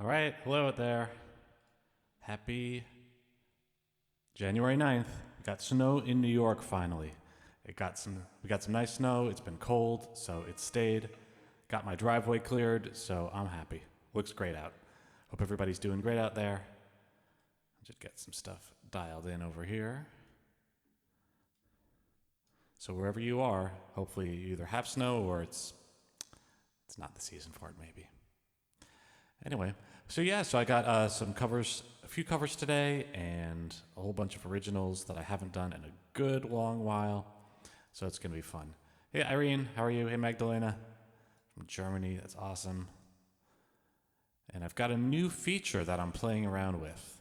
All right, hello out there. Happy January 9th. We got snow in New York finally. We got some nice snow. It's been cold, so it stayed. Got my driveway cleared, so I'm happy. Looks great out. Hope everybody's doing great out there. Just get some stuff dialed in over here. So wherever you are, hopefully you either have snow or it's not the season for it maybe. Anyway, so I got a few covers today, and a whole bunch of originals that I haven't done in a good long while. So it's going to be fun. Hey, Irene, how are you? Hey, Magdalena from Germany. That's awesome. And I've got a new feature that I'm playing around with.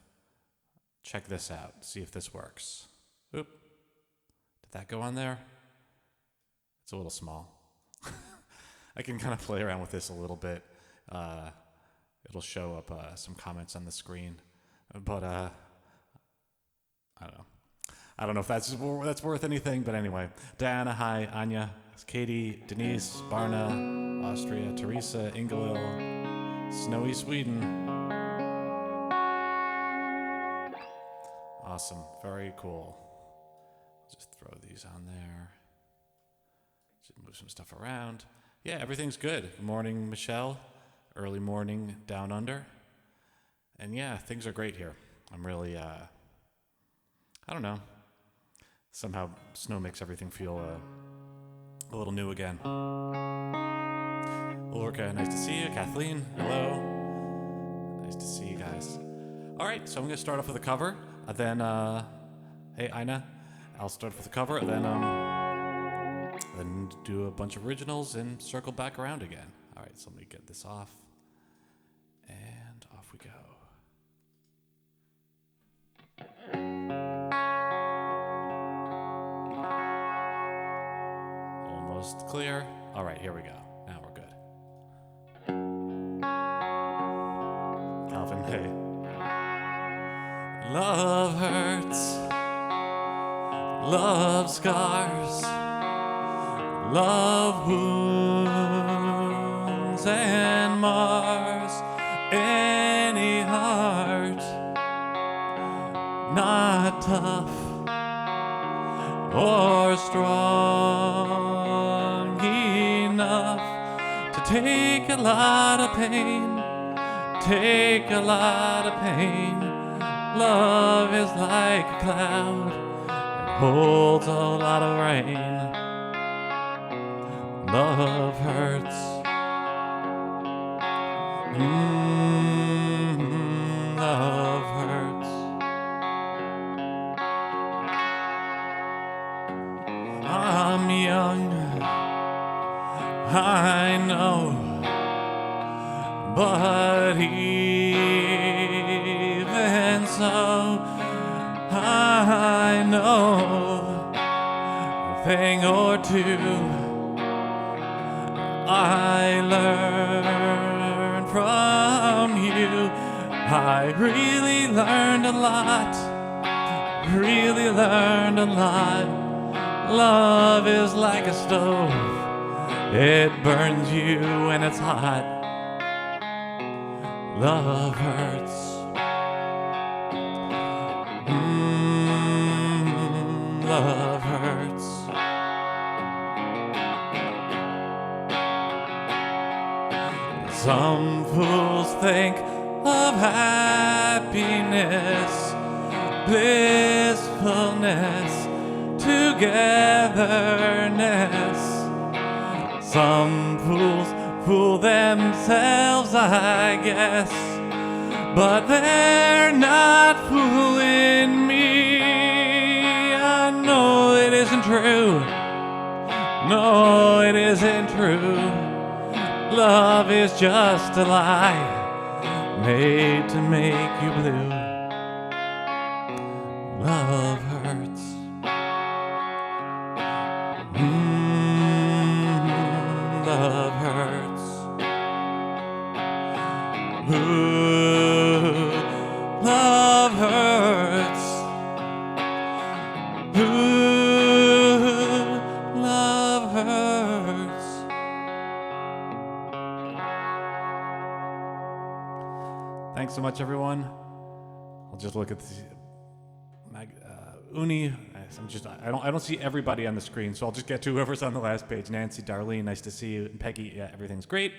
Check this out. See if this works. Oop. Did that go on there? It's a little small. I can kind of play around with this a little bit. It'll show up some comments on the screen, but I don't know. I don't know if that's worth anything, but anyway. Diana, hi. Anya, Katie, Denise, Barna, Austria, Teresa, Ingelil, Snowy Sweden. Awesome. Very cool. Just throw these on there. Just move some stuff around. Yeah, everything's good. Good morning, Michelle. Early morning down under. And yeah, things are great here. I'm really, I don't know. Somehow snow makes everything feel a little new again. Ulrika, nice to see you. Kathleen, hello. Nice to see you guys. All right, so I'm going to start off with a cover. Then, hey, Ina, I'll start with a cover, and then do a bunch of originals and circle back around again. All right, so let me get this off. And off we go. Almost clear. All right, here we go. Now we're good. Calvin, hey. Love hurts. Love scars. Love wounds and mars any heart not tough or strong enough to take a lot of pain. Take a lot of pain. Love is like a cloud that holds a lot of rain. Love hurts. Love hurts. I'm young, I know, but even so, I know a thing or two. I learned from you. I really learned a lot. Really learned a lot. Love is like a stove. It burns you when it's hot. Love hurts. Love hurts. Some fools think of happiness, blissfulness, togetherness. Some fools fool themselves, I guess, but they're not fooling me. I know it isn't true. No, it isn't true. Love is just a lie made to make you blue. Love hurts. Love hurts. Ooh, love hurts. Ooh, love hurts. Thanks so much, everyone. I'll just look at the Uni. I don't see everybody on the screen, so I'll just get to whoever's on the last page. Nancy, Darlene, nice to see you. And Peggy, yeah, everything's great.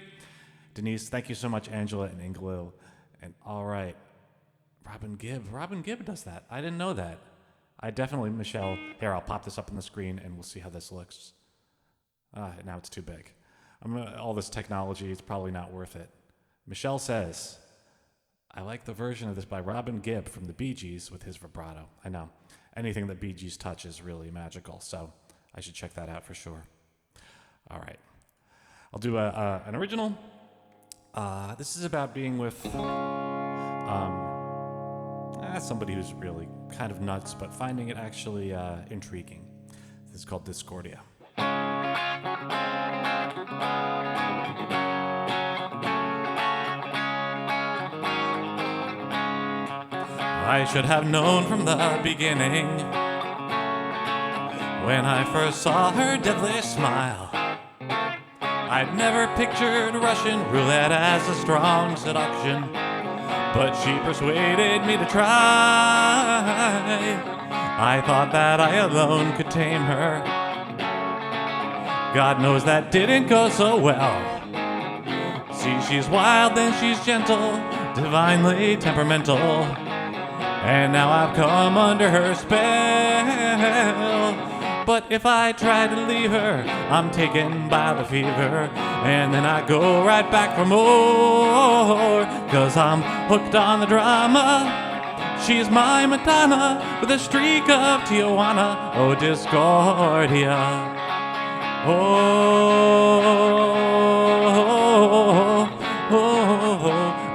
Denise, thank you so much. Angela and Ingalill. And all right, Robin Gibb does that. I didn't know that. I definitely, Michelle. Here, I'll pop this up on the screen, and we'll see how this looks. Now it's too big. All this technology, it's probably not worth it. Michelle says, I like the version of this by Robin Gibb from the Bee Gees with his vibrato. I know. Anything that Bee Gees touch is really magical, so I should check that out for sure. All right. I'll do an original. This is about being with somebody who's really kind of nuts, but finding it actually intriguing. This is called Discordia. I should have known from the beginning, when I first saw her devilish smile. I'd never pictured Russian roulette as a strong seduction, but she persuaded me to try. I thought that I alone could tame her. God knows that didn't go so well. See, she's wild, then she's gentle, divinely temperamental, and now I've come under her spell. But if I try to leave her, I'm taken by the fever, and then I go right back for more, 'cause I'm hooked on the drama. She's my Madonna with a streak of Tijuana. Oh, Discordia.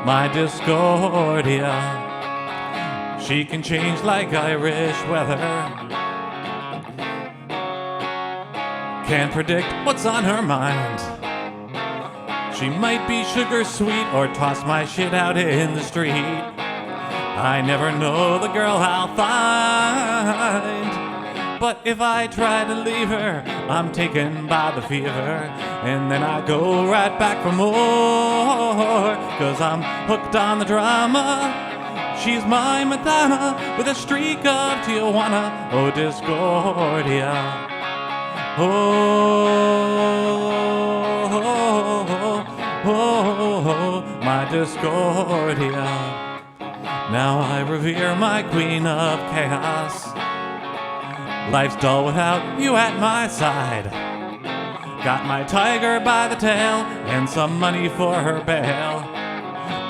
My Discordia. She can change like Irish weather. Can't predict what's on her mind. She might be sugar sweet or toss my shit out in the street. I never know the girl I'll find. But if I try to leave her, I'm taken by the fever, and then I go right back for more, 'cause I'm hooked on the drama. She's my Madonna with a streak of Tijuana. Oh, Discordia. My Discordia. Now I revere my queen of chaos. Life's dull without you at my side. Got my tiger by the tail and some money for her bail.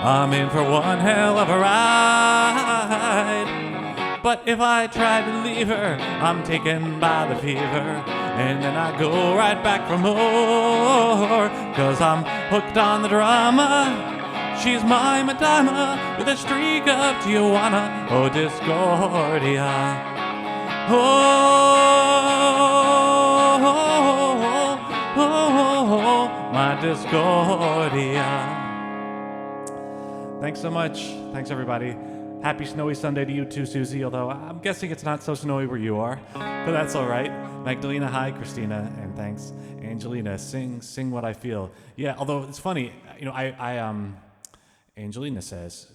I'm in for one hell of a ride. But if I try to leave her, I'm taken by the fever, and then I go right back for more, 'cause I'm hooked on the drama. She's my Madonna with a streak of Tijuana. Oh, Discordia. My Discordia. Thanks so much. Thanks, everybody. Happy snowy Sunday to you too, Susie, although I'm guessing it's not so snowy where you are, but that's all right. Magdalena, hi. Christina, and thanks. Angelina, sing what I feel. Yeah, although it's funny, you know, Angelina says,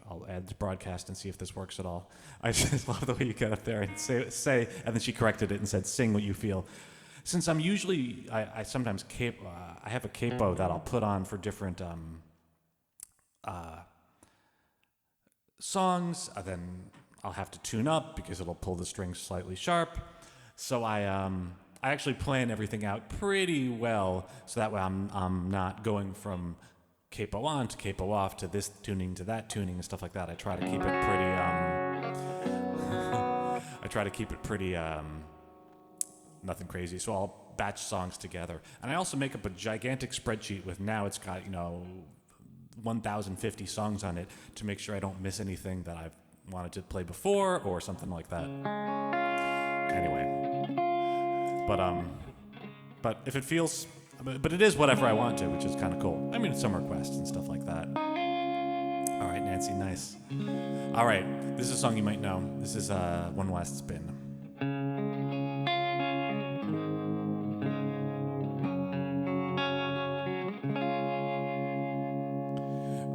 I'll add the broadcast and see if this works at all. I just love the way you get up there and say, and then she corrected it and said, sing what you feel. Since I'm usually, I sometimes I have a capo that I'll put on for different songs, then I'll have to tune up because it'll pull the strings slightly sharp. So I actually plan everything out pretty well, so that way I'm not going from capo on to capo off to this tuning to that tuning and stuff like that. I try to keep it pretty nothing crazy. So I'll batch songs together, and I also make up a gigantic spreadsheet with, now it's got 1,050 songs on it to make sure I don't miss anything that I've wanted to play before or something like that. Anyway, but if it feels, but it is whatever I want to, which is kind of cool. I mean, some requests and stuff like that. All right, Nancy, nice. All right, this is a song you might know. This is One Last Spin.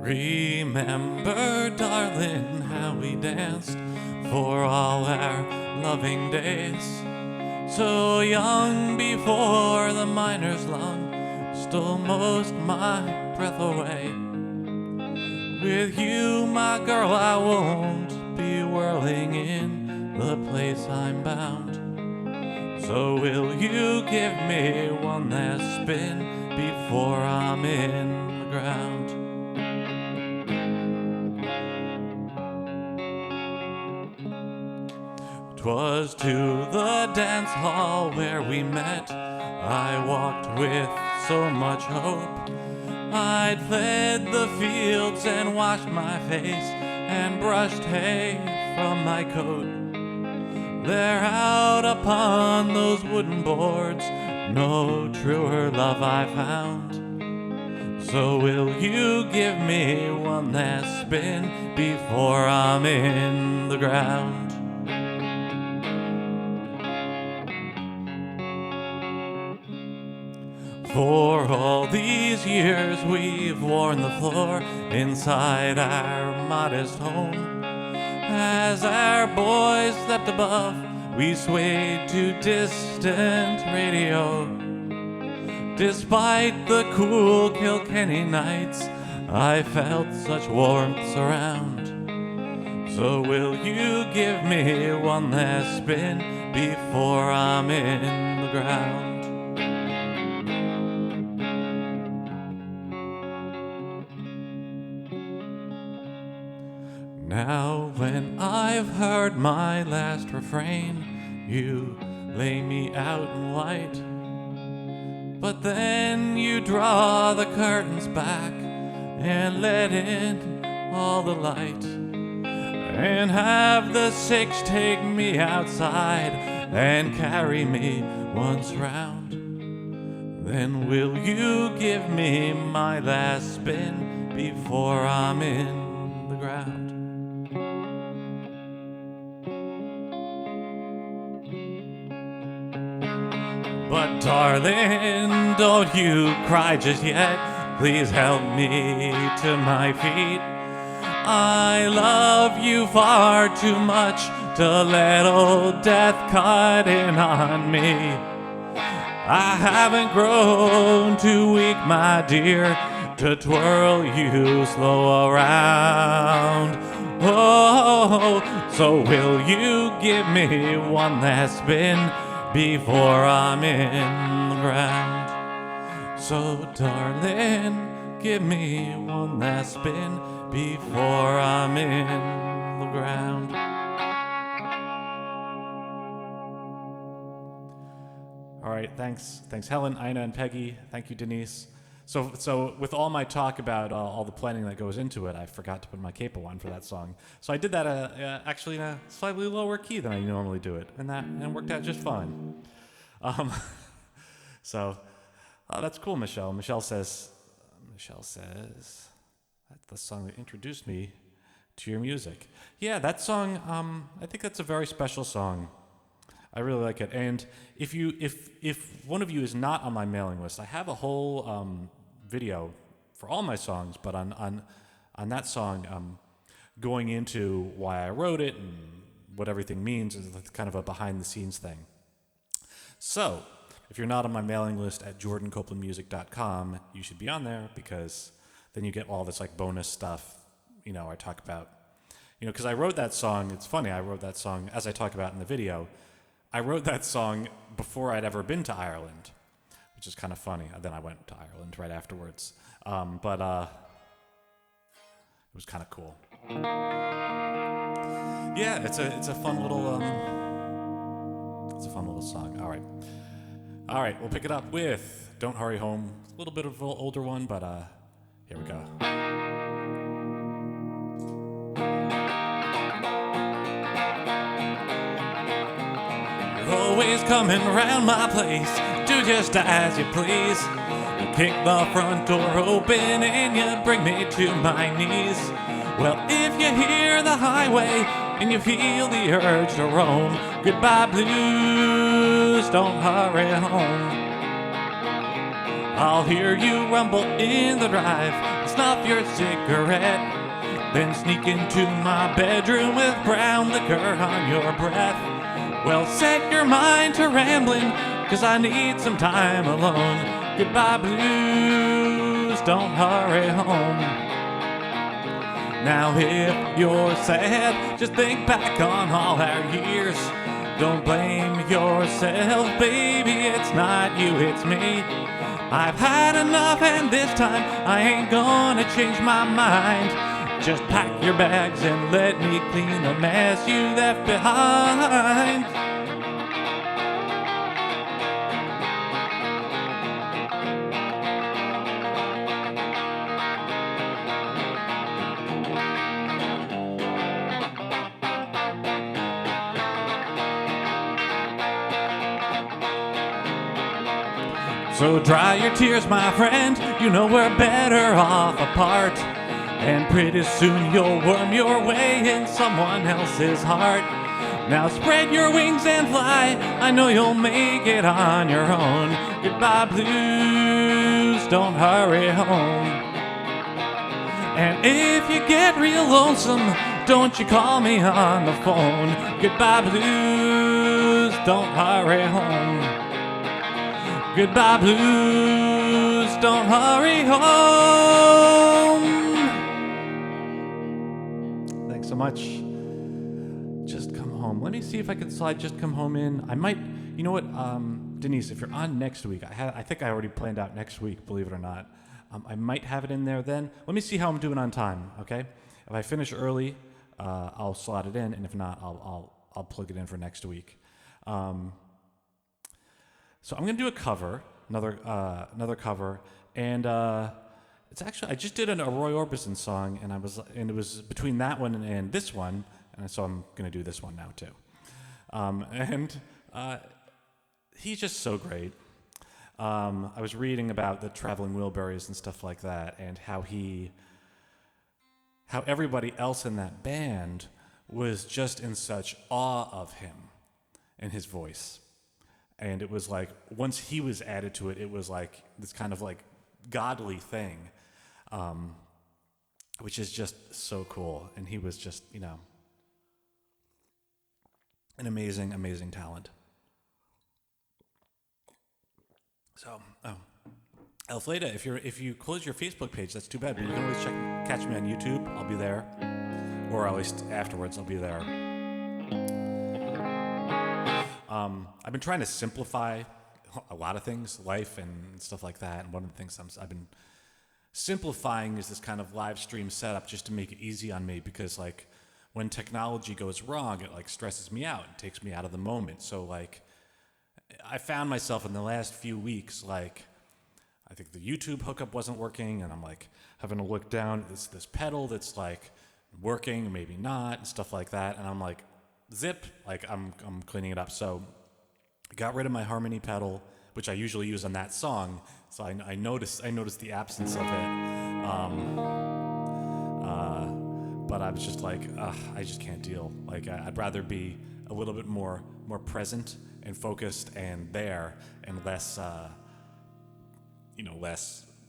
Remember, darling, how we danced for all our loving days. So young before the miner's lung stole most my breath away. With you, my girl, I won't be whirling in the place I'm bound. So will you give me one last spin before I'm in the ground? 'Twas to the dance hall where we met. I walked with so much hope. I'd fled the fields and washed my face and brushed hay from my coat. There out upon those wooden boards, no truer love I found. So will you give me one last spin before I'm in the ground? For all these years we've worn the floor inside our modest home. As our boys slept above, we swayed to distant radio. Despite the cool Kilkenny nights, I felt such warmth surround. So will you give me one last spin before I'm in the ground? Now when I've heard my last refrain, you lay me out in white. But then you draw the curtains back and let in all the light, and have the six take me outside and carry me once round. Then will you give me my last spin before I'm in the ground? But darling, don't you cry just yet. Please help me to my feet. I love you far too much to let old death cut in on me. I haven't grown too weak, my dear, to twirl you slow around. Oh, so will you give me one last spin before I'm in the ground? So darling, give me one last spin before I'm in the ground. All right, thanks Helen, Ina, and Peggy. Thank you, Denise. So with all my talk about all the planning that goes into it, I forgot to put my capo on for that song. So I did that actually in a slightly lower key than I normally do it, and that worked out just fine. So that's cool, Michelle. Michelle says that's the song that introduced me to your music. Yeah, that song. I think that's a very special song. I really like it. And if one of you is not on my mailing list, I have a whole video for all my songs, but on that song, going into why I wrote it and what everything means is kind of a behind the scenes thing. So if you're not on my mailing list at jordancopelandmusic.com, you should be on there, because then you get all this like bonus stuff. I talk about, because I wrote that song. It's funny, I wrote that song, as I talk about in the video, I wrote that song before I'd ever been to Ireland, which is kind of funny. Then I went to Ireland right afterwards. But it was kind of cool. Yeah, it's a fun little song. All right, we'll pick it up with Don't Hurry Home. A little bit of an older one, but here we go. You're always coming around my place, do just as you please. You kick the front door open and you bring me to my knees. Well, if you hear the highway and you feel the urge to roam, goodbye blues, don't hurry home. I'll hear you rumble in the drive, snuff your cigarette, then sneak into my bedroom with brown liquor on your breath. Well, set your mind to rambling, 'cause I need some time alone. Goodbye blues, don't hurry home. Now if you're sad, just think back on all our years. Don't blame yourself, baby, it's not you, it's me. I've had enough, and this time I ain't gonna change my mind. Just pack your bags and let me clean the mess you left behind. So dry your tears, my friend, you know we're better off apart. And pretty soon you'll worm your way in someone else's heart. Now spread your wings and fly, I know you'll make it on your own. Goodbye blues, don't hurry home. And if you get real lonesome, don't you call me on the phone. Goodbye blues, don't hurry home. Goodbye blues, don't hurry home. Thanks so much. Just come home. Let me see if I can slide Just Come Home in. I might, you know what, Denise, if you're on next week, I think I already planned out next week, believe it or not. I might have it in there then. Let me see how I'm doing on time, okay? If I finish early, I'll slot it in, and if not, I'll plug it in for next week. So I'm gonna do a cover, another cover, and it's actually I just did a Roy Orbison song, and it was between that one and this one, and so I'm gonna do this one now too. He's just so great. I was reading about the Traveling Wilburys and stuff like that, and how everybody else in that band was just in such awe of him and his voice. And it was like, once he was added to it, it was like this kind of like godly thing, which is just so cool. And he was just, you know, an amazing, amazing talent. So, Alfleda, if you close your Facebook page, that's too bad. But you can always catch me on YouTube. I'll be there, or at least afterwards, I'll be there. I've been trying to simplify a lot of things, life and stuff like that. And one of the things I've been simplifying is this kind of live stream setup, just to make it easy on me. Because like when technology goes wrong, it like stresses me out. It takes me out of the moment. So like I found myself in the last few weeks, like I think the YouTube hookup wasn't working, and I'm like having to look down at this pedal that's like working, maybe not, and stuff like that. And I'm like, zip, like I'm cleaning it up. So I got rid of my harmony pedal, which I usually use on that song. So I noticed the absence of it. But I was just like, I just can't deal. Like I'd rather be a little bit more present and focused and there, and less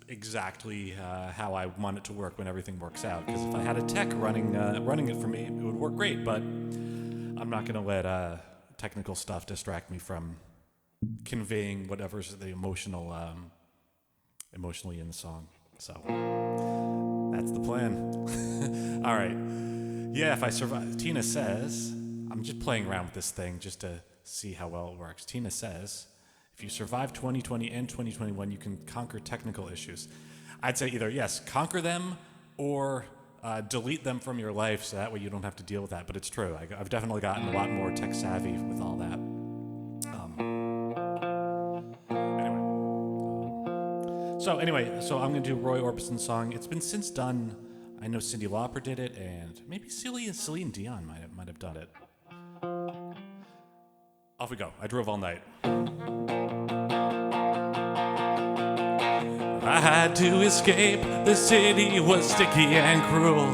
exactly how I want it to work when everything works out. Because if I had a tech running it for me, it would work great. But I'm not going to let technical stuff distract me from conveying whatever's the emotionally in the song. So that's the plan. All right. Yeah, if I survive. Tina says, I'm just playing around with this thing just to see how well it works. Tina says, if you survive 2020 and 2021, you can conquer technical issues. I'd say either, yes, conquer them, or delete them from your life, so that way you don't have to deal with that. But it's true. I've definitely gotten a lot more tech savvy with all that. Anyway, so I'm going to do Roy Orbison's song. It's been since done. I know Cyndi Lauper did it, and maybe Celine Dion might have done it. Off we go. I drove all night. I had to escape, the city was sticky and cruel.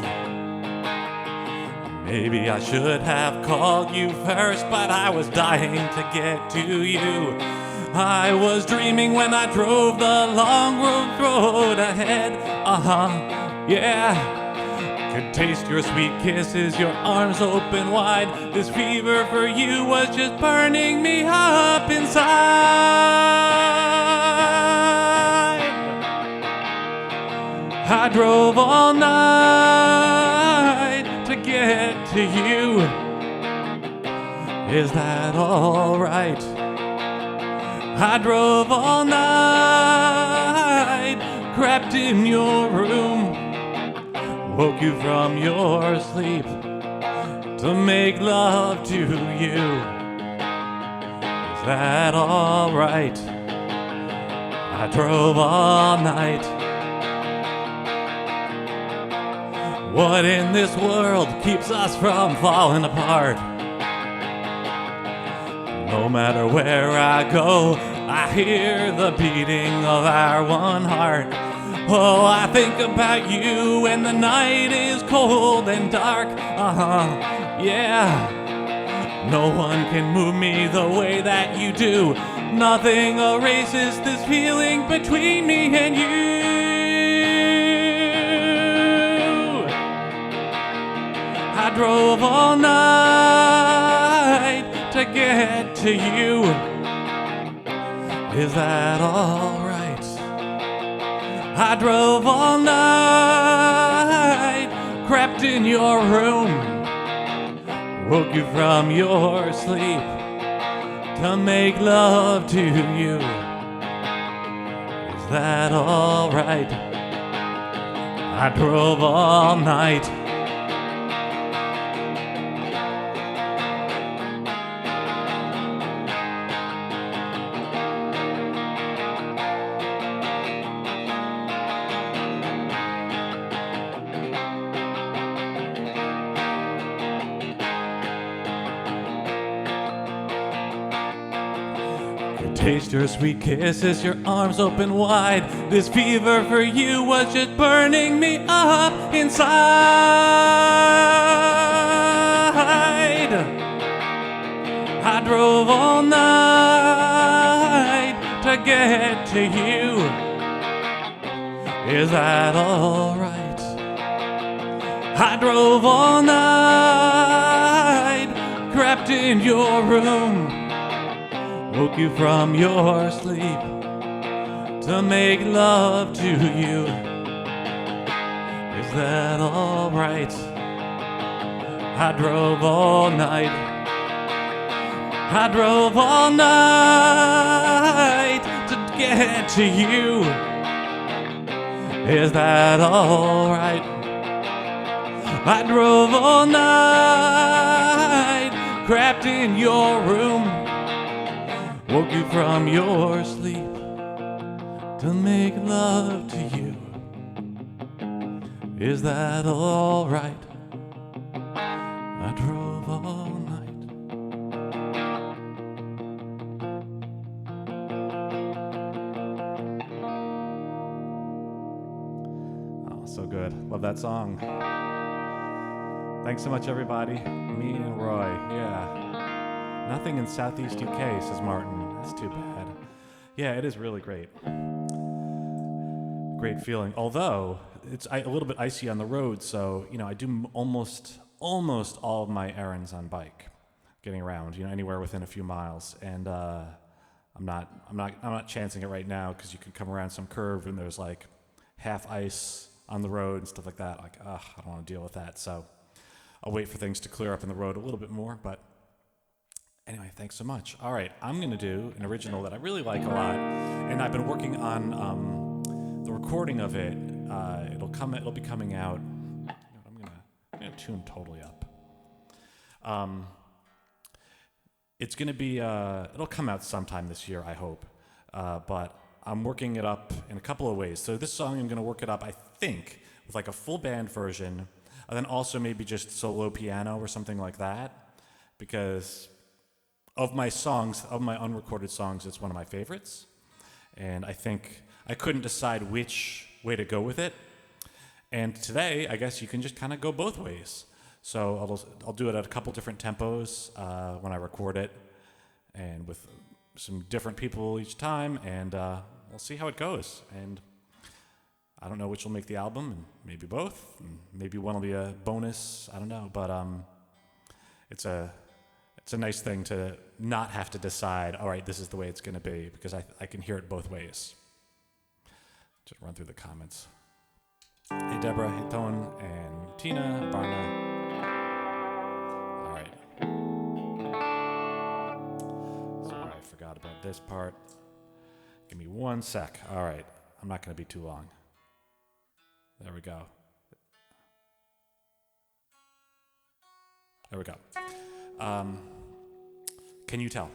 Maybe I should have called you first, but I was dying to get to you. I was dreaming when I drove the long road ahead. Yeah. Could taste your sweet kisses, your arms open wide. This fever for you was just burning me up inside. I drove all night to get to you. Is that all right? I drove all night, crept in your room, woke you from your sleep to make love to you. Is that all right? I drove all night. What in this world keeps us from falling apart? No matter where I go, I hear the beating of our one heart. Oh, I think about you when the night is cold and dark. Yeah. No one can move me the way that you do. Nothing erases this feeling between me and you. I drove all night to get to you. Is that all right? I drove all night, crept in your room, woke you from your sleep to make love to you. Is that all right? I drove all night. Taste your sweet kisses, your arms open wide. This fever for you was just burning me up inside. I drove all night to get to you. Is that all right? I drove all night, crept in your room, woke you from your sleep to make love to you. Is that all right? I drove all night. I drove all night to get to you. Is that all right? I drove all night, crept in your room, woke you from your sleep to make love to you. Is that all right? I drove all night. Oh, so good. Love that song. Thanks so much, everybody. Me and Roy. Yeah. Nothing in Southeast UK, says Martin. That's too bad. Yeah, it is really great. Great feeling. Although, it's a little bit icy on the road, so, I do almost all of my errands on bike, getting around, anywhere within a few miles. And I'm not chancing it right now, because you can come around some curve and there's like half ice on the road and stuff like that. Like, I don't want to deal with that. So I'll wait for things to clear up in the road a little bit more, but anyway, thanks so much. All right, I'm going to do an original that I really like a lot, and I've been working on the recording of it. It'll be coming out. I'm gonna tune totally up. It's going to be. It'll come out sometime this year, I hope. But I'm working it up in a couple of ways. So this song, I'm going to work it up, I think, with like a full band version, and then also maybe just solo piano or something like that, because of my unrecorded songs, it's one of my favorites. And I think I couldn't decide which way to go with it. And today, I guess you can just kind of go both ways. So I'll do it at a couple different tempos when I record it, and with some different people each time, and we'll see how it goes. And I don't know which will make the album, and maybe both, and maybe one will be a bonus. I don't know, but it's a nice thing to not have to decide. All right, this is the way it's going to be, because I can hear it both ways. Just run through the comments. Hey Deborah, hey Tone, and Tina, Barna. All right. Sorry, I forgot about this part. Give me 1 sec. All right, I'm not going to be too long. There we go. There we go. Can you tell?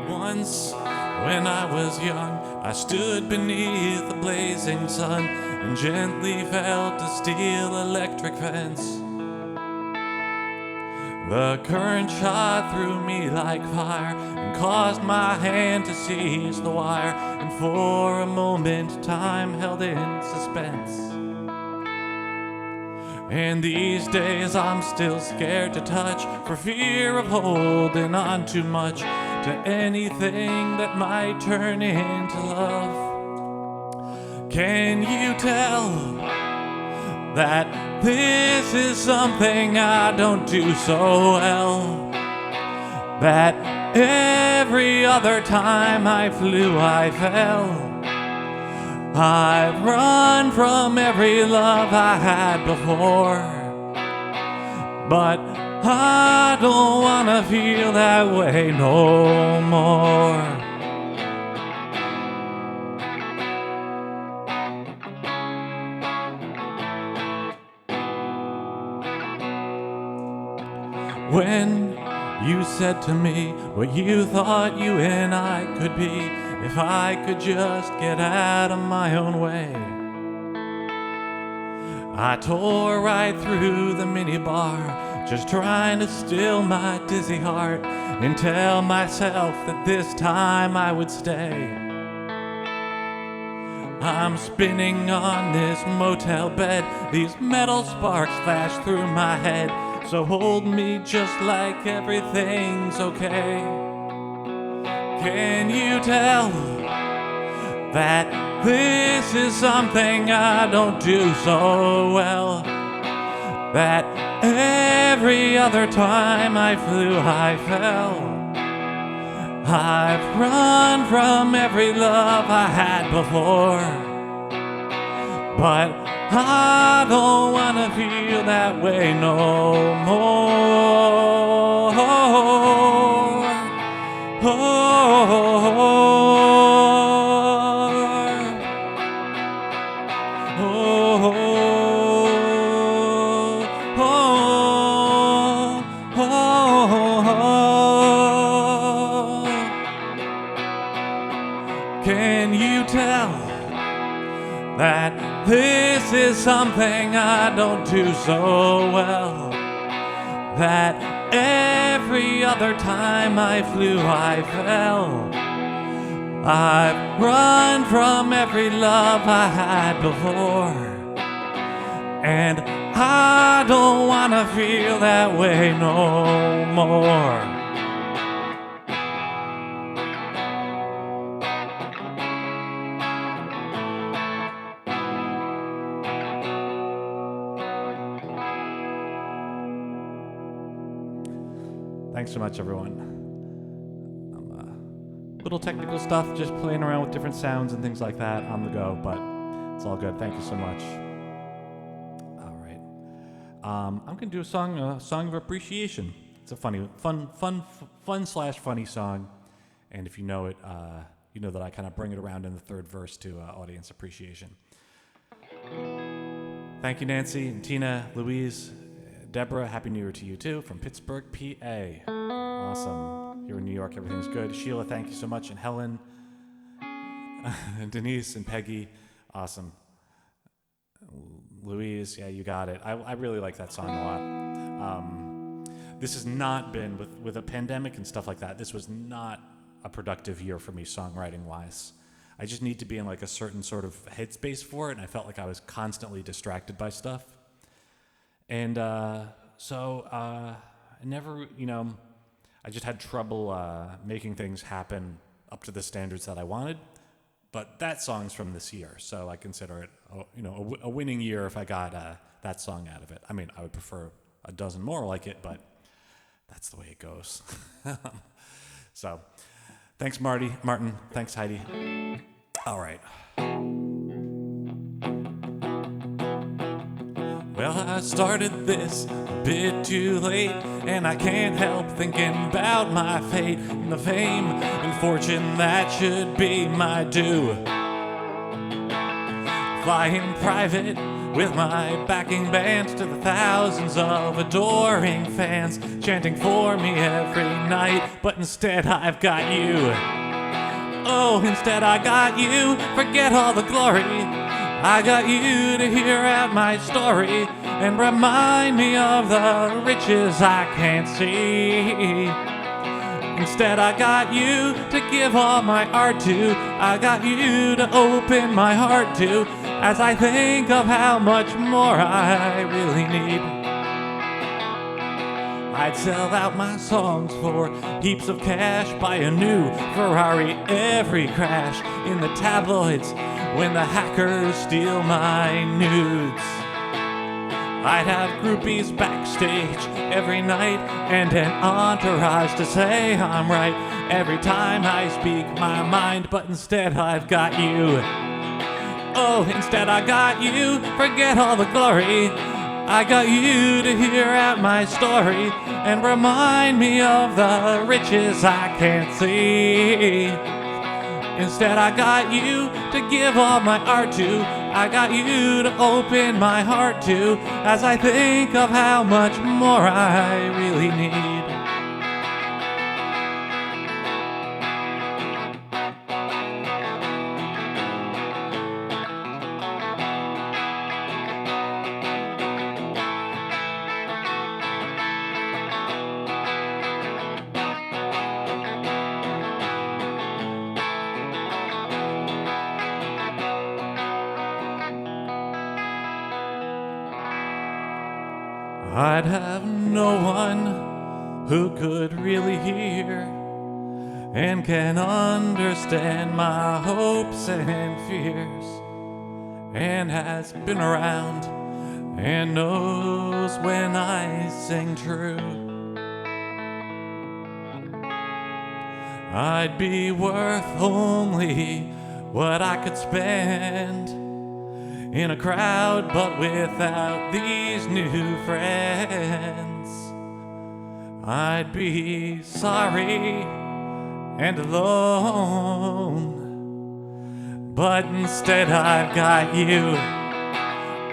Once, when I was young, I stood beneath the blazing sun and gently felt a steel electric fence. The current shot through me like fire and caused my hand to seize the wire, and for a moment time held in suspense. And these days I'm still scared to touch for fear of holding on too much to anything that might turn into love. Can you tell that this is something I don't do so well? That every other time I flew, I fell. I've run from every love I had before, but I don't wanna feel that way no more. When you said to me what you thought you and I could be, if I could just get out of my own way, I tore right through the minibar, just trying to still my dizzy heart and tell myself that this time I would stay. I'm spinning on this motel bed, these metal sparks flash through my head, so hold me just like everything's okay. Can you tell that this is something I don't do so well? That every other time I flew, I fell. I've run from every love I had before, but I don't wanna feel that way no more. Can you tell that this is something I don't do so well? That every other time I flew, I fell. I've run from every love I had before, and I don't wanna feel that way no more. Thanks so much, everyone. Little technical stuff, just playing around with different sounds and things like that on the go, but it's all good. Thank you so much. All right. I'm gonna do a song of appreciation. It's a fun/funny song, and if you know it, you know that I kind of bring it around in the third verse to audience appreciation. Thank you, Nancy and Tina, Louise, Deborah. Happy New Year to you too, from Pittsburgh, PA. Awesome. Here in New York, everything's good. Sheila, thank you so much. And Helen, and Denise, and Peggy. Awesome. Louise, yeah, you got it. I really like that song a lot. This has not been, with a pandemic and stuff like that, this was not a productive year for me songwriting-wise. I just need to be in like a certain sort of headspace for it, and I felt like I was constantly distracted by stuff. And I never, I just had trouble making things happen up to the standards that I wanted. But that song's from this year, so I consider it, a winning year if I got that song out of it. I mean, I would prefer a dozen more like it, but that's the way it goes. So, thanks, Martin. Thanks, Heidi. All right. Well, I started this a bit too late, and I can't help thinking about my fate and the fame and fortune that should be my due. Flying private with my backing band to the thousands of adoring fans chanting for me every night, but instead I've got you. Oh, instead I got you. Forget all the glory. I got you to hear out my story and remind me of the riches I can't see. Instead I got you to give all my art to. I got you to open my heart to as I think of how much more I really need. I'd sell out my songs for heaps of cash, buy a new Ferrari every crash in the tabloids when the hackers steal my nudes. I'd have groupies backstage every night and an entourage to say I'm right every time I speak my mind, but instead I've got you. Oh, instead I got you. Forget all the glory. I got you to hear out my story and remind me of the riches I can't see. Instead I got you to give all my art to. I got you to open my heart to as I think of how much more I really need. I'd have no one who could really hear and can understand my hopes and fears and has been around and knows when I sing true. I'd be worth only what I could spend in a crowd, but without these new friends. I'd be sorry and alone, but instead I've got you.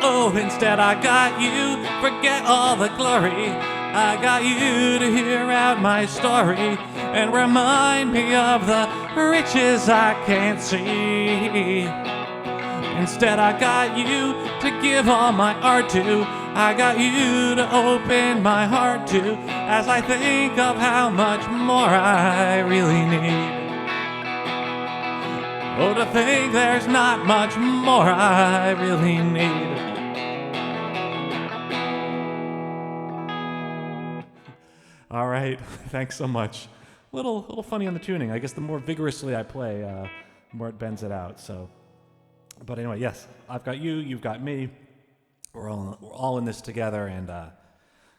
Oh, instead I got you. Forget all the glory. I got you to hear out my story and remind me of the riches I can't see. Instead I got you to give all my art to. I got you to open my heart to as I think of how much more I really need. Oh, to think there's not much more I really need. All right, thanks so much. Little funny on the tuning. I guess the more vigorously I play, the more it bends it out. So. But anyway, yes, I've got you, you've got me. We're all in this together, and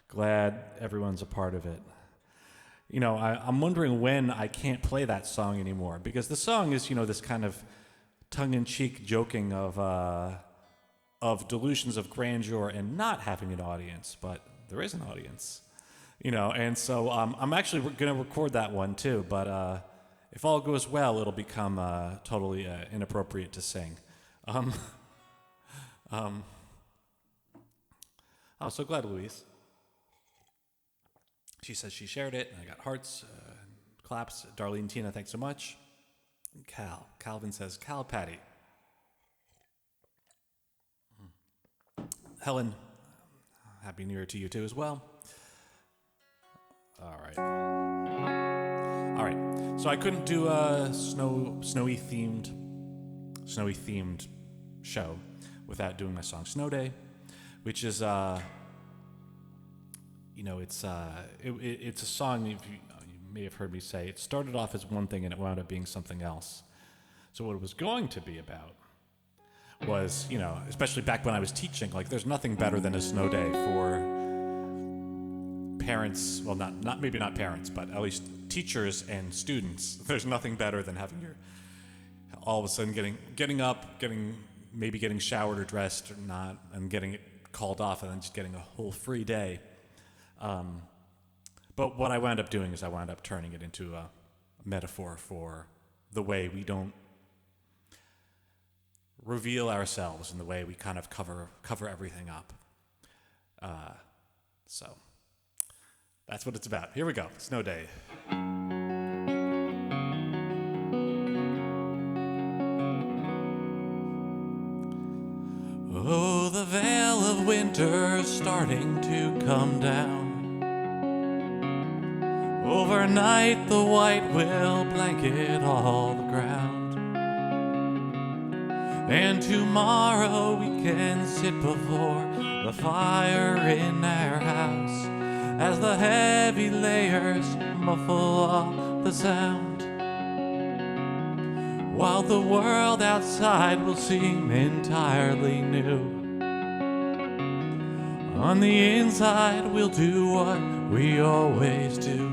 glad everyone's a part of it. You know, I'm wondering when I can't play that song anymore, because the song is, this kind of tongue-in-cheek joking of delusions of grandeur and not having an audience, but there is an audience, and so I'm actually going to record that one too, but if all goes well, it'll become totally inappropriate to sing. Oh, so glad, Louise. She says she shared it, and I got hearts, claps. Darlene, Tina, thanks so much. And Calvin says, Cal Patty. Helen, Happy New Year to you too as well. All right. So I couldn't do a snowy themed show without doing my song Snow Day, which is it's a song you may have heard me say. It started off as one thing and it wound up being something else. So what it was going to be about was, especially back when I was teaching, like there's nothing better than a snow day for parents, well, not maybe not parents, but at least teachers and students. There's nothing better than having your all of a sudden getting up, getting showered or dressed or not, and getting it called off, and then just getting a whole free day. But what I wound up doing is I wound up turning it into a metaphor for the way we don't reveal ourselves and the way we kind of cover everything up. So that's what it's about. Here we go. Snow Day. Oh, the veil of winter's starting to come down. Overnight the white will blanket all the ground. And tomorrow we can sit before the fire in our house as the heavy layers muffle all the sound, while the world outside will seem entirely new. On the inside we'll do what we always do.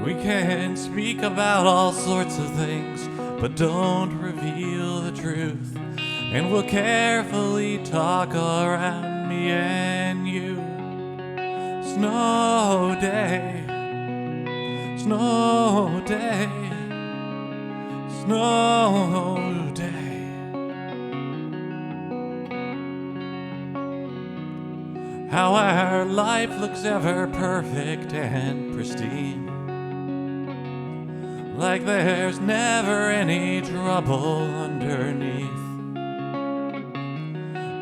We can speak about all sorts of things, but don't reveal the truth. And we'll carefully talk around me and you. Snow day, snow day, snow day. How our life looks ever perfect and pristine, like there's never any trouble underneath.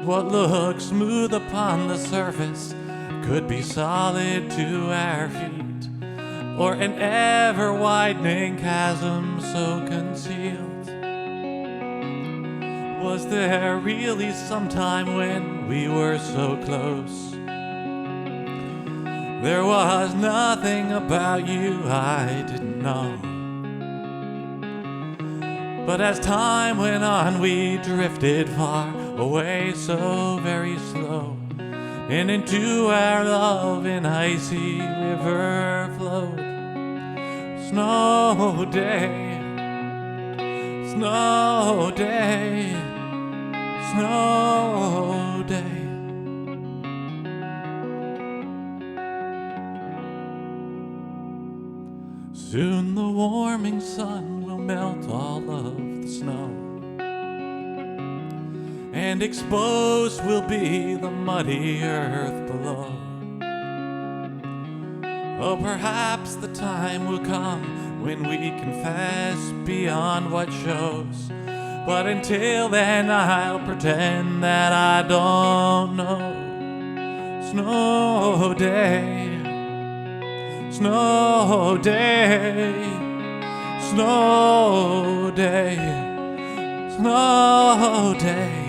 What looks smooth upon the surface could be solid to our feet, or an ever-widening chasm so concealed. Was there really some time when we were so close? There was nothing about you I didn't know. But as time went on, we drifted far away, so very slow, and into our love an icy river flowed. Snow day, snow day, snow day. Soon the warming sun will melt all of the snow, and exposed will be the muddy earth below. Oh, perhaps the time will come when we confess beyond what shows, but until then I'll pretend that I don't know. Snow day, snow day, snow day, snow day,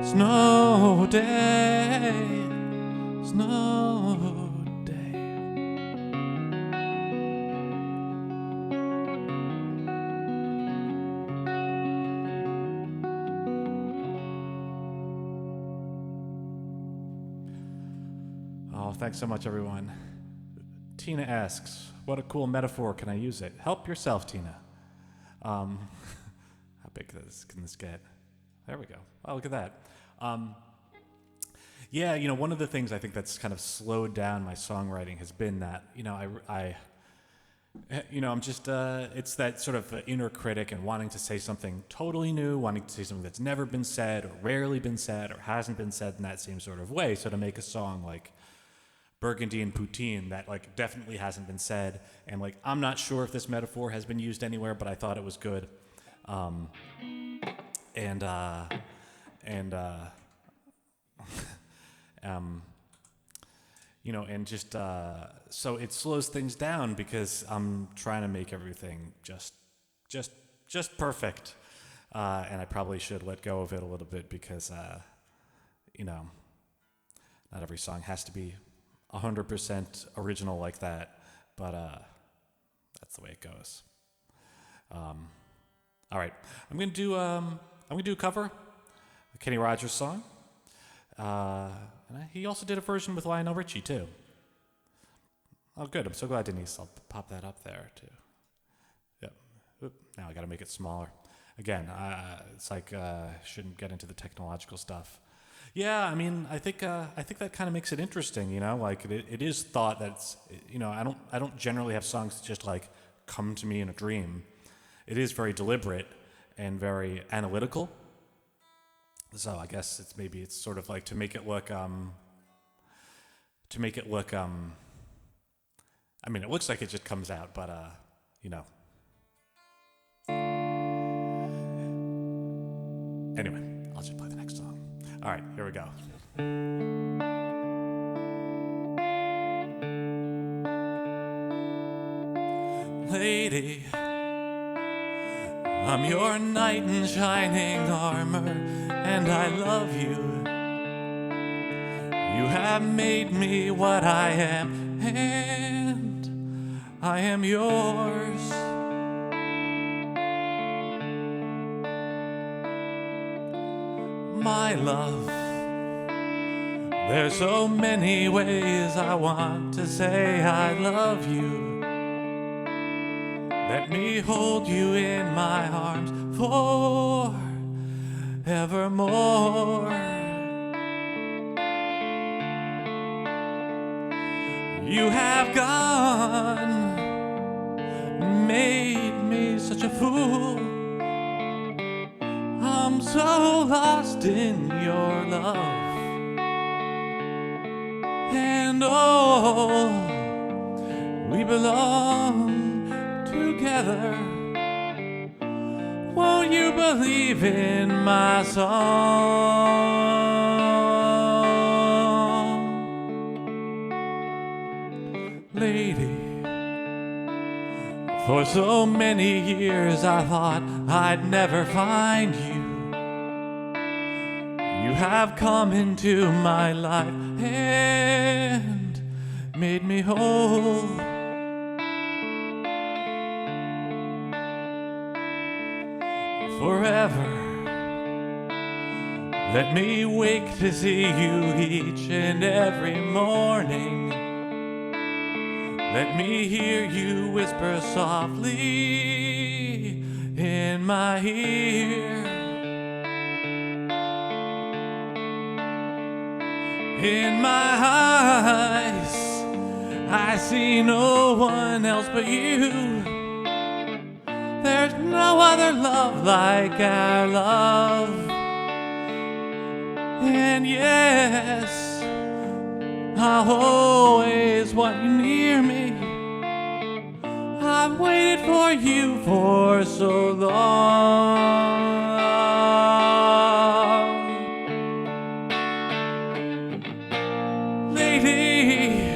snow day, snow day. Oh, thanks so much, everyone. Tina asks, what a cool metaphor, can I use it? Help yourself, Tina. How big can this get? There we go. Oh, look at that. Yeah, one of the things I think that's kind of slowed down my songwriting has been that, I'm just, it's that sort of inner critic and wanting to say something totally new, wanting to say something that's never been said or rarely been said or hasn't been said in that same sort of way. So to make a song like Burgundy and Poutine that like definitely hasn't been said, and like I'm not sure if this metaphor has been used anywhere, but I thought it was good, and just so it slows things down because I'm trying to make everything just perfect, and I probably should let go of it a little bit because Not every song has to be 100% original like that, but that's the way it goes. All right, I'm gonna do a cover, a Kenny Rogers song. And he also did a version with Lionel Richie too. Oh, good. I'm so glad, Denise. I'll pop that up there too. Yep. Oop, now I got to make it smaller. Again, it's like shouldn't get into the technological stuff. Yeah, I mean, I think that kind of makes it interesting. You know, like it is thought that it's, you know, I don't generally have songs that just like come to me in a dream. It is very deliberate and very analytical. So I guess it's sort of like to make it look. I mean, it looks like it just comes out, but you know. Anyway, I'll just play the next song. All right, here we go. Lady, I'm your knight in shining armor, and I love you. You have made me what I am, and I am yours. My love, there's so many ways I want to say I love you. Let me hold you in my arms forevermore. You have gone, made me such a fool. I'm so lost in your love. And oh, we belong together. Won't you believe in my song? Lady, for so many years I thought I'd never find you. You have come into my life and made me whole. Forever, let me wake to see you each and every morning. Let me hear you whisper softly in my ear. In my eyes, I see no one else but you. There's no other love like our love. And yes, I'll always want you near me. I've waited for you for so long. Lady,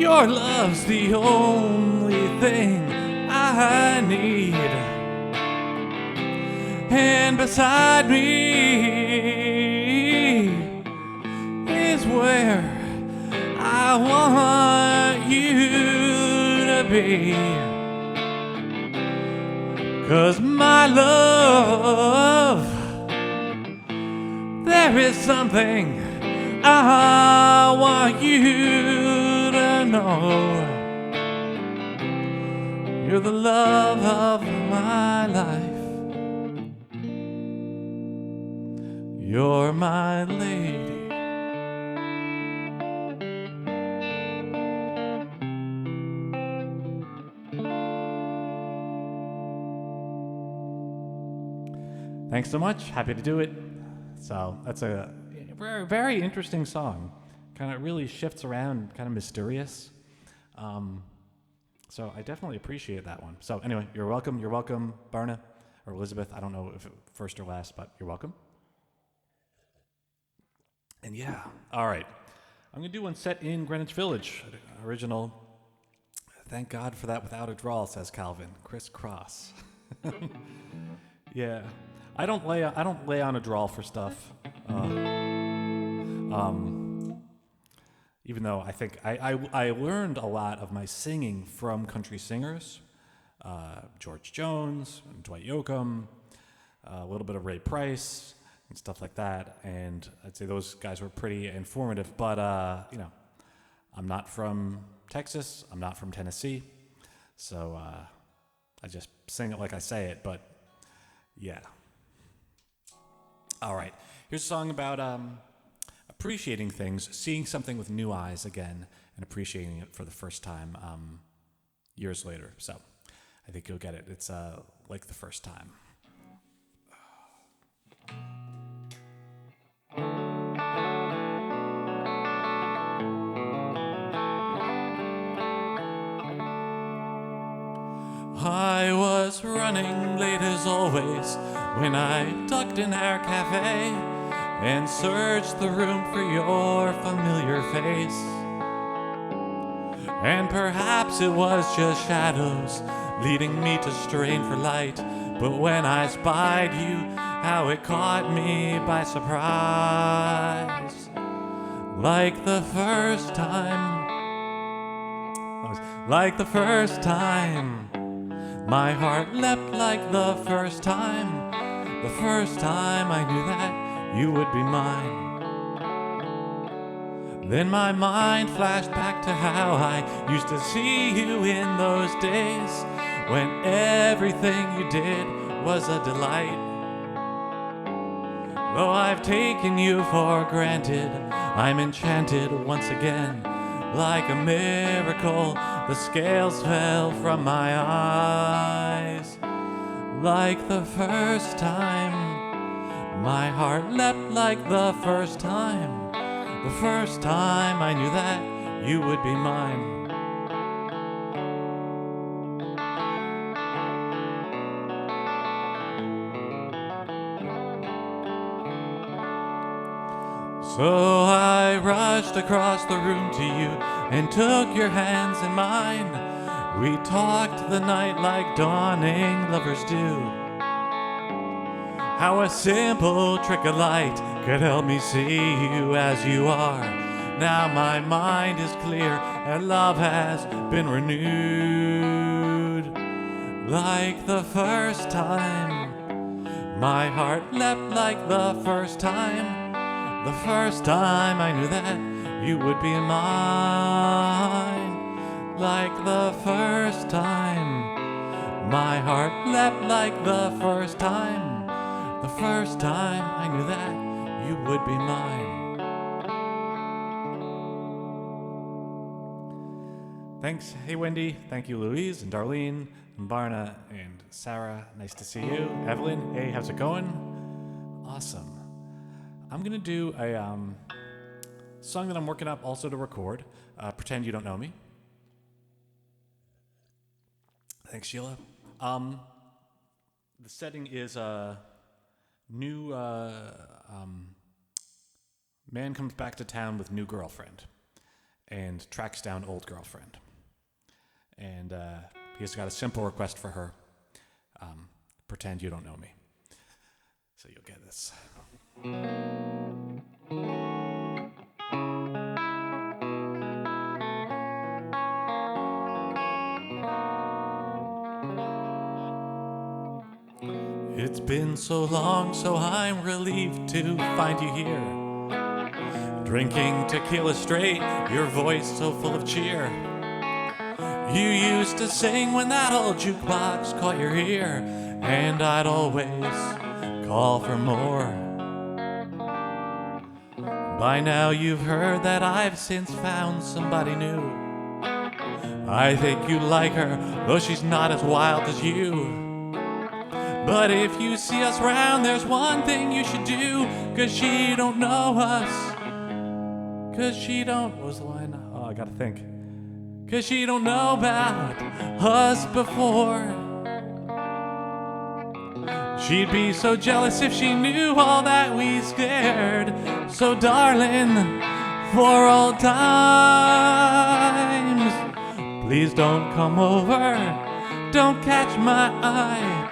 your love's the only thing I need. And beside me is where I want you to be. 'Cause my love, there is something I want you to know. You're the love of my life. You're my lady. Thanks so much. Happy to do it. So that's a very, very interesting song. Kind of really shifts around, kind of mysterious. So I definitely appreciate that one. So anyway, you're welcome. You're welcome, Barna or Elizabeth. I don't know if it first or last, but you're welcome. And yeah, all right. I'm going to do one set in Greenwich Village. Original. Thank God for that without a drawl, says Calvin. Crisscross. Yeah. I don't lay on a drawl for stuff. Even though I think I learned a lot of my singing from country singers, George Jones, and Dwight Yoakam, a little bit of Ray Price, and stuff like that. And I'd say those guys were pretty informative. But, I'm not from Texas. I'm not from Tennessee. So I just sing it like I say it. But, yeah. All right. Here's a song about appreciating things, seeing something with new eyes again, and appreciating it for the first time years later. So I think you'll get it. It's like the first time. I was running late as always when I ducked in our cafe and searched the room for your familiar face. And perhaps it was just shadows leading me to strain for light, but when I spied you, how it caught me by surprise. Like the first time, my heart leapt like the first time I knew that you would be mine. Then my mind flashed back to how I used to see you in those days when everything you did was a delight. Though I've taken you for granted, I'm enchanted once again. Like a miracle, the scales fell from my eyes. Like the first time, my heart leapt like the first time I knew that you would be mine. So I rushed across the room to you and took your hands in mine. We talked the night like dawning lovers do. How a simple trick of light could help me see you as you are. Now my mind is clear and love has been renewed. Like the first time, my heart leapt like the first time I knew that you would be mine. Like the first time, my heart leapt like the first time I knew that you would be mine. Thanks. Hey, Wendy. Thank you, Louise and Darlene and Barna and Sarah. Nice to see you. Evelyn. Hey, how's it going? Awesome. I'm going to do a song that I'm working up also to record. Pretend You Don't Know Me. Thanks, Sheila. The setting is a new man comes back to town with new girlfriend and tracks down old girlfriend. And he's got a simple request for her. Pretend you don't know me. So you'll get this. It's been so long, so I'm relieved to find you here. Drinking tequila straight, your voice so full of cheer. You used to sing when that old jukebox caught your ear, and I'd always call for more. By now you've heard that I've since found somebody new. I think you like her, though she's not as wild as you. But if you see us round, there's one thing you should do, 'cause she don't know us. 'Cause she don't, what was the line? Oh, I gotta think. 'Cause she don't know about us before. She'd be so jealous if she knew all that we scared. So darling, for old times, please don't come over, don't catch my eye,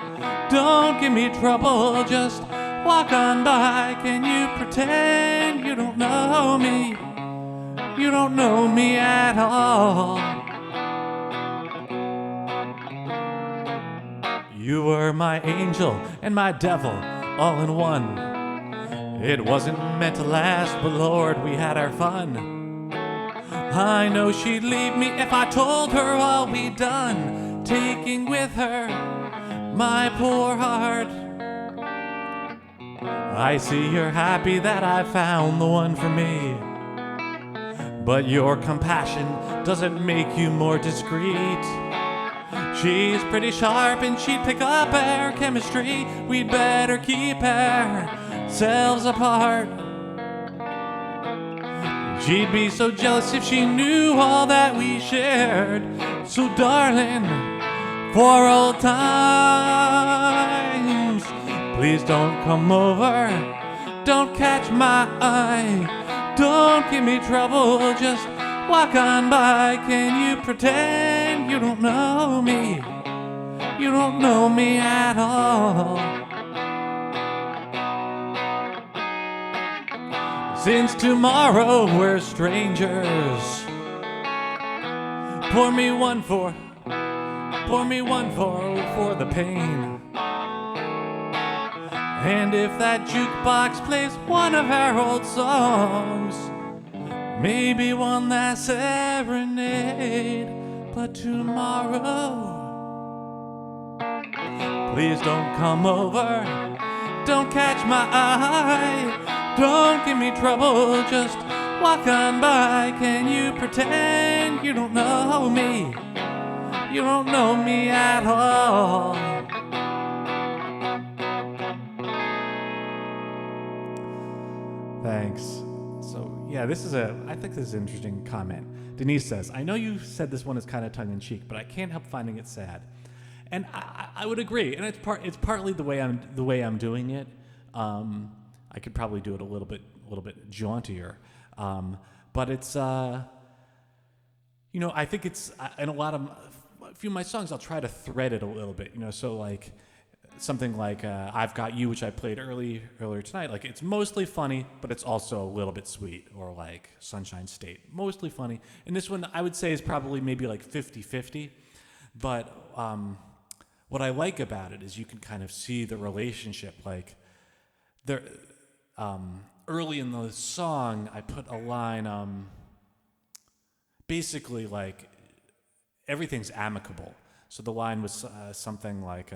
don't give me trouble, just walk on by. Can you pretend you don't know me? You don't know me at all. You were my angel and my devil all in one. It wasn't meant to last, but Lord, we had our fun. I know she'd leave me if I told her all we'd done, taking with her my poor heart. I see you're happy that I found the one for me, but your compassion doesn't make you more discreet. She's pretty sharp and she'd pick up our chemistry. We'd better keep ourselves apart. She'd be so jealous if she knew all that we shared. So darling, for old times, please don't come over, don't catch my eye, don't give me trouble, just walk on by. Can you pretend you don't know me? You don't know me at all. Since tomorrow we're strangers. Pour me one for the pain. And if that jukebox plays one of our old songs, maybe one last serenade. But tomorrow, please don't come over, don't catch my eye, don't give me trouble, just walk on by. Can you pretend you don't know me? You don't know me at all. Thanks. So, yeah, I think this is an interesting comment. Denise says, I know you said this one is kind of tongue-in-cheek, but I can't help finding it sad. And I would agree, and it's partly the way I'm doing it. I could probably do it a little bit jauntier, but it's I think it's in a few of my songs I'll try to thread it a little bit, so like something like Ive Got You, which I played earlier tonight. Like, it's mostly funny, but it's also a little bit sweet. Or like Sunshine State, mostly funny. And this one I would say is probably maybe like 50-50. But what I like about it is you can kind of see the relationship. Like, there, early in the song, I put a line, basically like everything's amicable. So the line was something like,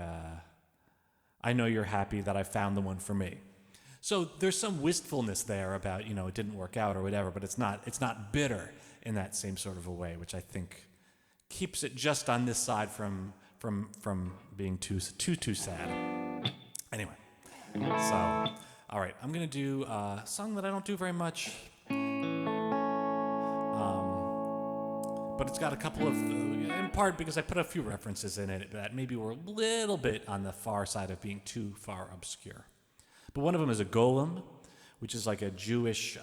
I know you're happy that I found the one for me. So there's some wistfulness there about, it didn't work out or whatever, but it's not bitter in that same sort of a way, which I think keeps it just on this side from being too sad. Anyway, so all right, I'm gonna do a song that I don't do very much, but it's got a couple of, in part because I put a few references in it that maybe were a little bit on the far side of being too far obscure. But one of them is a golem, which is like a Jewish,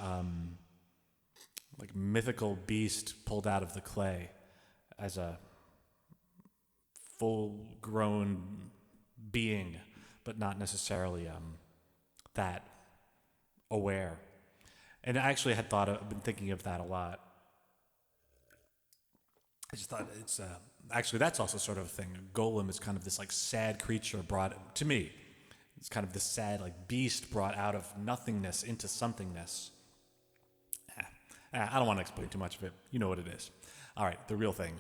like mythical beast pulled out of the clay as a full-grown being, but not necessarily that aware. And I actually had been thinking of that a lot. I just thought it's actually that's also sort of a thing. A golem is kind of this like sad creature brought to me. It's kind of this sad like beast brought out of nothingness into somethingness. I don't want to explain too much of it. You know what it is. All right, the real thing.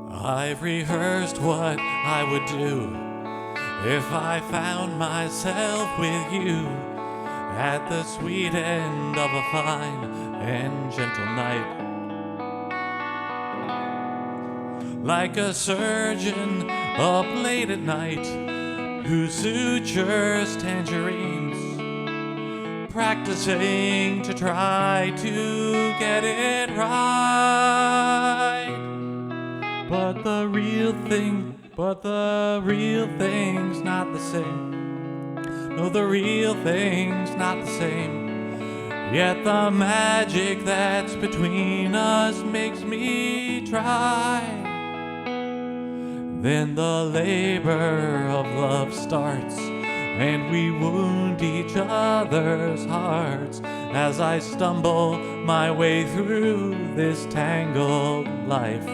I've rehearsed what I would do if I found myself with you at the sweet end of a fine and gentle night. Like a surgeon up late at night who sutures tangerines, practicing to try to get it right. But the real thing's not the same. No, the real thing's not the same. Yet the magic that's between us makes me try. Then the labor of love starts, and we wound each other's hearts as I stumble my way through this tangled life.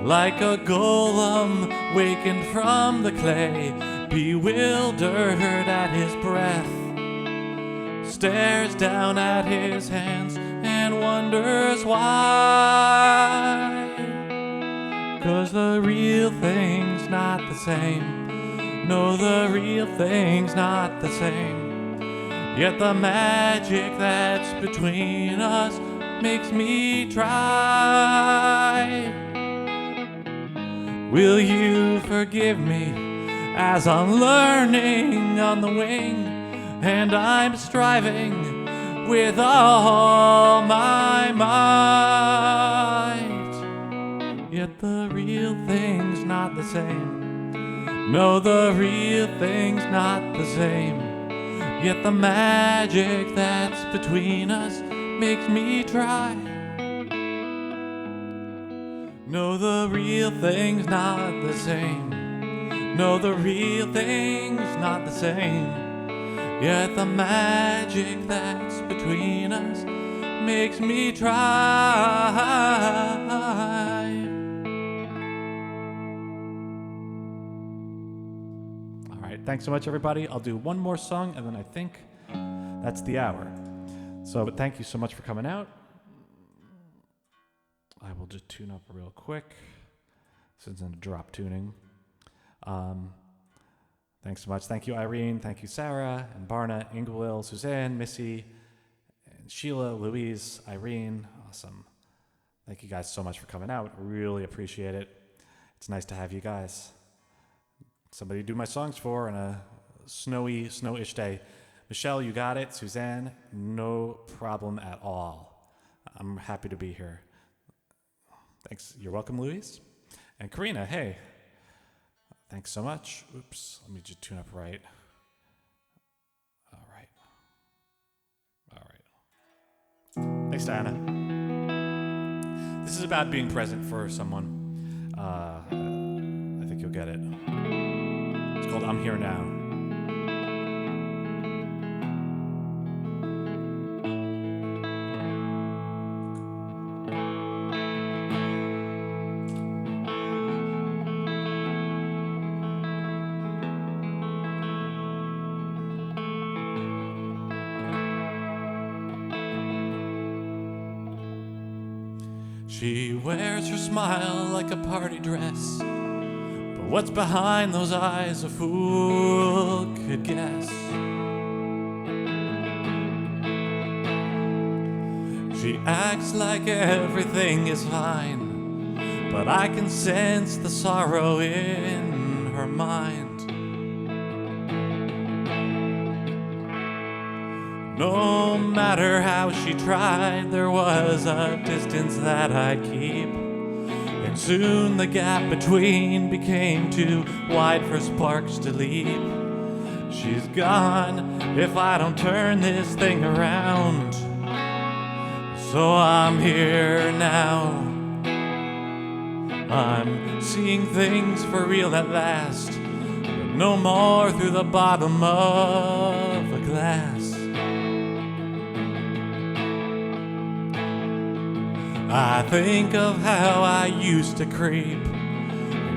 Like a golem wakened from the clay, bewildered at his breath, stares down at his hands and wonders why. 'Cause the real thing's not the same. No, the real thing's not the same. Yet the magic that's between us makes me try. Will you forgive me as I'm learning on the wing, and I'm striving with all my might? Yet the real thing's not the same. No, the real thing's not the same. Yet the magic that's between us makes me try. No, the real thing's not the same. No, the real thing's not the same. Yet the magic that's between us makes me try. Thanks so much, everybody. I'll do one more song, and then I think that's the hour. So thank you so much for coming out. I will just tune up real quick, since I'm drop tuning. Thanks so much. Thank you, Irene. Thank you, Sarah, and Barna, Ingwil, Suzanne, Missy, and Sheila, Louise, Irene. Awesome. Thank you guys so much for coming out. Really appreciate it. It's nice to have you guys. Somebody to do my songs for on a snowish day. Michelle, you got it. Suzanne, no problem at all. I'm happy to be here. Thanks. You're welcome, Louise. And Karina, hey. Thanks so much. Oops, let me just tune up right. All right. Thanks, Diana. This is about being present for someone. I think you'll get it. It's called I'm Here Now. She wears her smile like a party dress, but what's behind those eyes a fool could guess. She acts like everything is fine, but I can sense the sorrow in her mind. No matter how she tried, there was a distance that I'd keep, and soon the gap between became too wide for sparks to leap. She's gone if I don't turn this thing around, so I'm here now. I'm seeing things for real at last, but no more through the bottom of a glass. I think of how I used to creep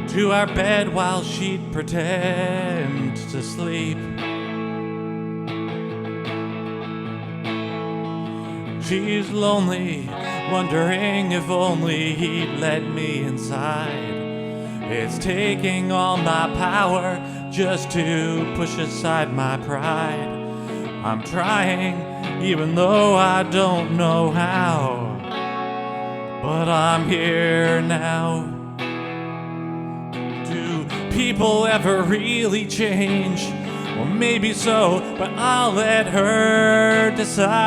into our bed while she'd pretend to sleep. She's lonely, wondering if only he'd let me inside. It's taking all my power just to push aside my pride. I'm trying, even though I don't know how. But I'm here now. Do people ever really change? Well, maybe so, but I'll let her decide.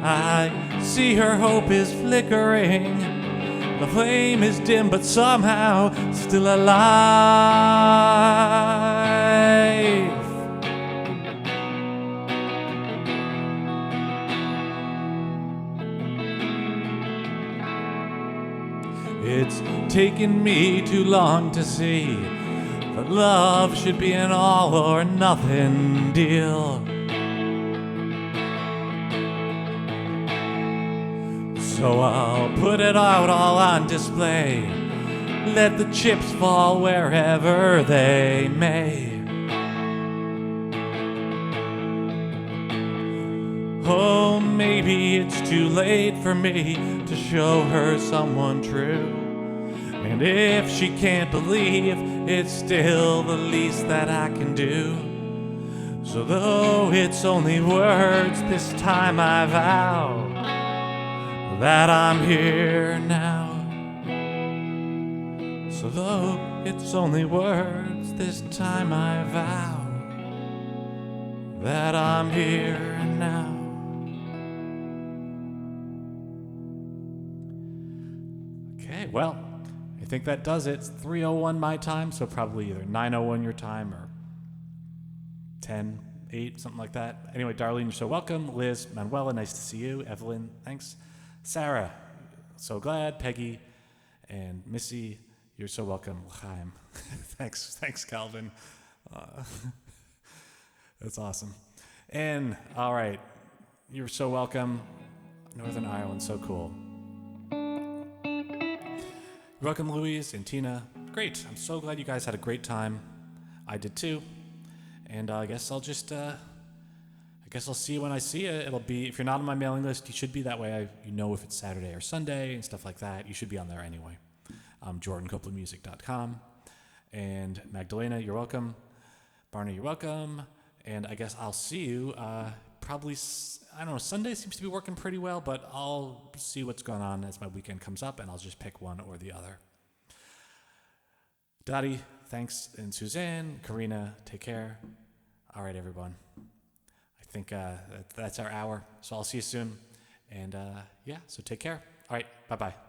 I see her hope is flickering, The flame is dim, but somehow still alive. It's taken me too long to see that love should be an all or nothing deal. So I'll put it out all on display. Let the chips fall wherever they may. Oh, maybe it's too late for me to show her someone true. And if she can't believe, it's still the least that I can do. So though it's only words, this time I vow that I'm here now. So though it's only words, this time I vow that I'm here now. Okay, well, I think that does it. It's 3:01 my time, so probably either 9:01 your time or 10:08, something like that. Anyway, Darlene, you're so welcome. Liz, Manuela, nice to see you. Evelyn, thanks. Sarah, so glad. Peggy and Missy, you're so welcome. L'chaim. Thanks, Calvin. That's awesome. And, all right, you're so welcome. Northern Ireland, so cool. Welcome, Louise and Tina. Great. I'm so glad you guys had a great time. I did too. And I guess I'll just, I guess I'll see you when I see you. It'll be, if you're not on my mailing list, you should be. That way you know if it's Saturday or Sunday and stuff like that. You should be on there anyway. JordanCopelandmusic.com. And Magdalena, you're welcome. Barney, you're welcome. And I guess I'll see you probably, I don't know, Sunday seems to be working pretty well, but I'll see what's going on as my weekend comes up, and I'll just pick one or the other. Dottie, thanks, and Suzanne, Karina, take care. All right, everyone. I think that's our hour, so I'll see you soon. And yeah, so take care. All right, bye-bye.